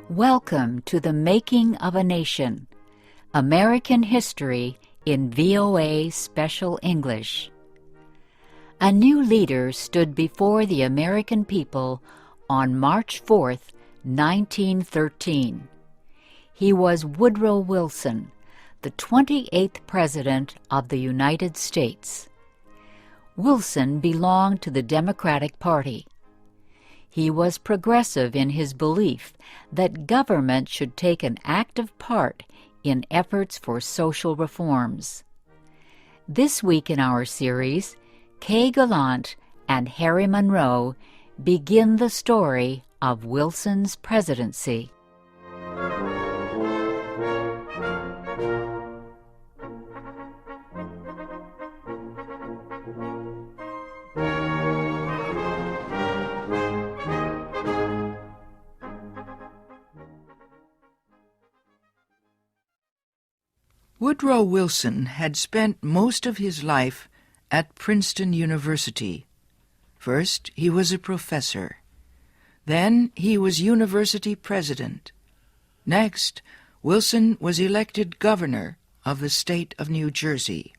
Welcome to the Making of a Nation, American History in VOA Special English. A new leader stood before the American people on March 4th, 1913. He was Woodrow Wilson, the 28th President of the United States. Wilson belonged to the Democratic Party. He was progressive in his belief that government should take an active part in efforts for social reforms. This week in our series, Kay Gallant and Harry Monroe begin the story of Wilson's presidency. Woodrow Wilson had spent most of his life at Princeton University. First, he was a professor. Then he was university president. Next, Wilson was elected governor of the state of New Jersey.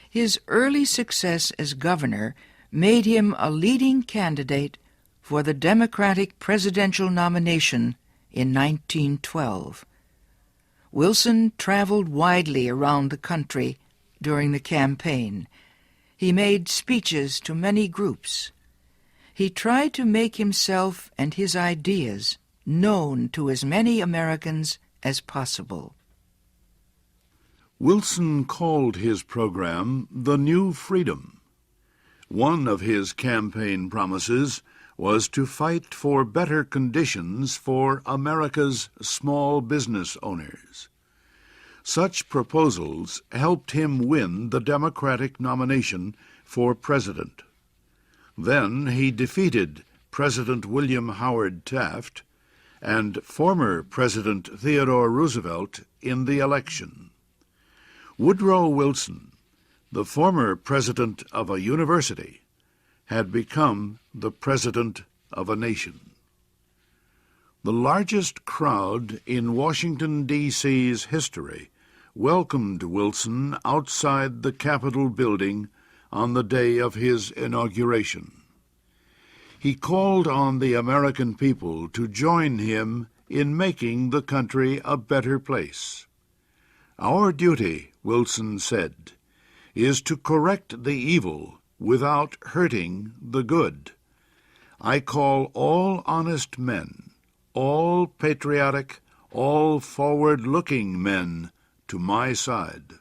His early success as governor made him a leading candidate for the Democratic presidential nomination in 1912. Wilson traveled widely around the country during the campaign. He made speeches to many groups. He tried to make himself and his ideas known to as many Americans as possible. Wilson called his program The New Freedom. One of his campaign promises was to fight for better conditions for America's small business owners. Such proposals helped him win the Democratic nomination for president. Then he defeated President William Howard Taft and former President Theodore Roosevelt in the election. Woodrow Wilson, the former president of a university, had become the president of a nation. The largest crowd in Washington, D.C.'s history welcomed Wilson outside the Capitol building on the day of his inauguration. He called on the American people to join him in making the country a better place. "Our duty," Wilson said, "is to correct the evil without hurting the good. I call all honest men, all patriotic, all forward-looking men to my side."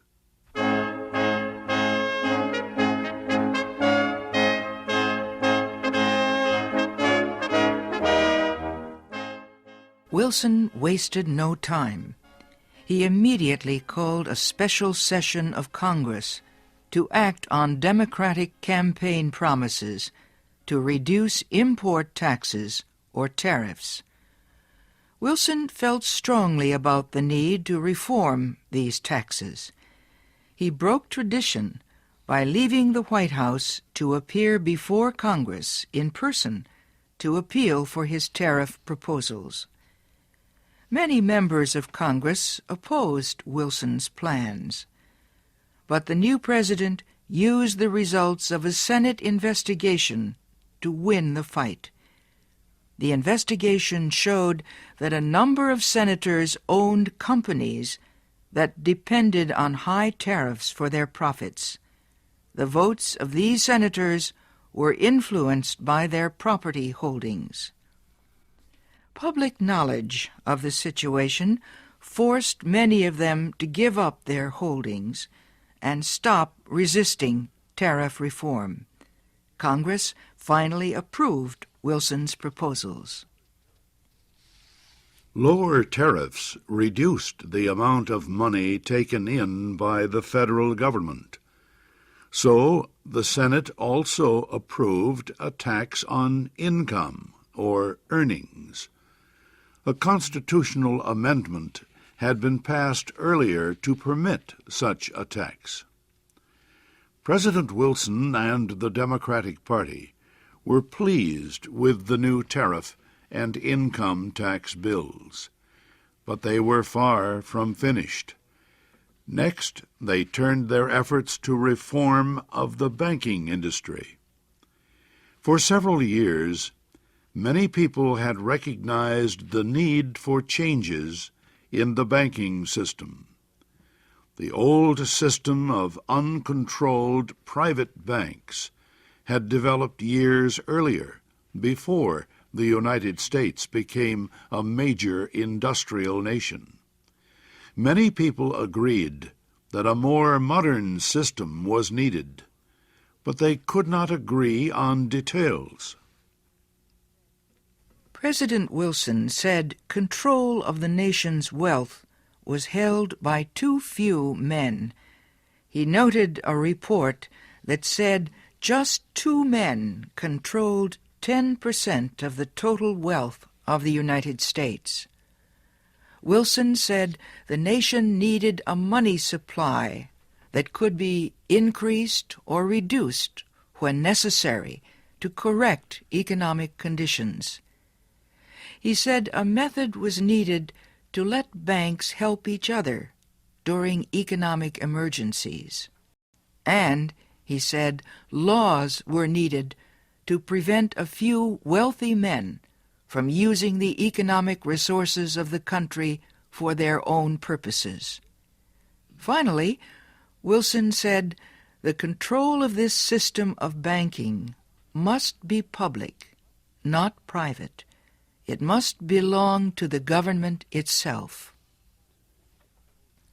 Wilson wasted no time. He immediately called a special session of Congress to act on Democratic campaign promises to reduce import taxes or tariffs. Wilson felt strongly about the need to reform these taxes. He broke tradition by leaving the White House to appear before Congress in person to appeal for his tariff proposals. Many members of Congress opposed Wilson's plans, but the new president used the results of a Senate investigation to win the fight. The investigation showed that a number of senators owned companies that depended on high tariffs for their profits. The votes of these senators were influenced by their property holdings. Public knowledge of the situation forced many of them to give up their holdings and stop resisting tariff reform. Congress finally approved Wilson's proposals. Lower tariffs reduced the amount of money taken in by the federal government. So the Senate also approved a tax on income or earnings. A constitutional amendment had been passed earlier to permit such a tax. President Wilson and the Democratic Party were pleased with the new tariff and income tax bills. But they were far from finished. Next, they turned their efforts to reform of the banking industry. For several years, many people had recognized the need for changes in the banking system. The old system of uncontrolled private banks had developed years earlier, before the United States became a major industrial nation. Many people agreed that a more modern system was needed, but they could not agree on details. President Wilson said control of the nation's wealth was held by too few men. He noted a report that said just 2 men controlled 10% of the total wealth of the United States. Wilson said the nation needed a money supply that could be increased or reduced when necessary to correct economic conditions. He said a method was needed to let banks help each other during economic emergencies. And, he said, laws were needed to prevent a few wealthy men from using the economic resources of the country for their own purposes. Finally, Wilson said the control of this system of banking must be public, not private. It must belong to the government itself.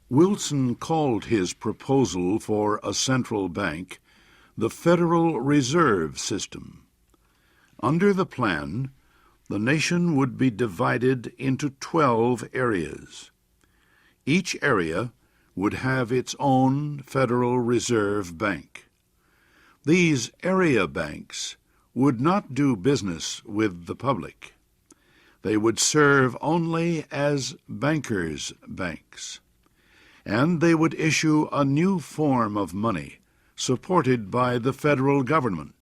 Wilson called his proposal for a central bank the Federal Reserve System. Under the plan, the nation would be divided into 12 areas. Each area would have its own Federal Reserve Bank. These area banks would not do business with the public. They would serve only as bankers' banks, and they would issue a new form of money supported by the federal government.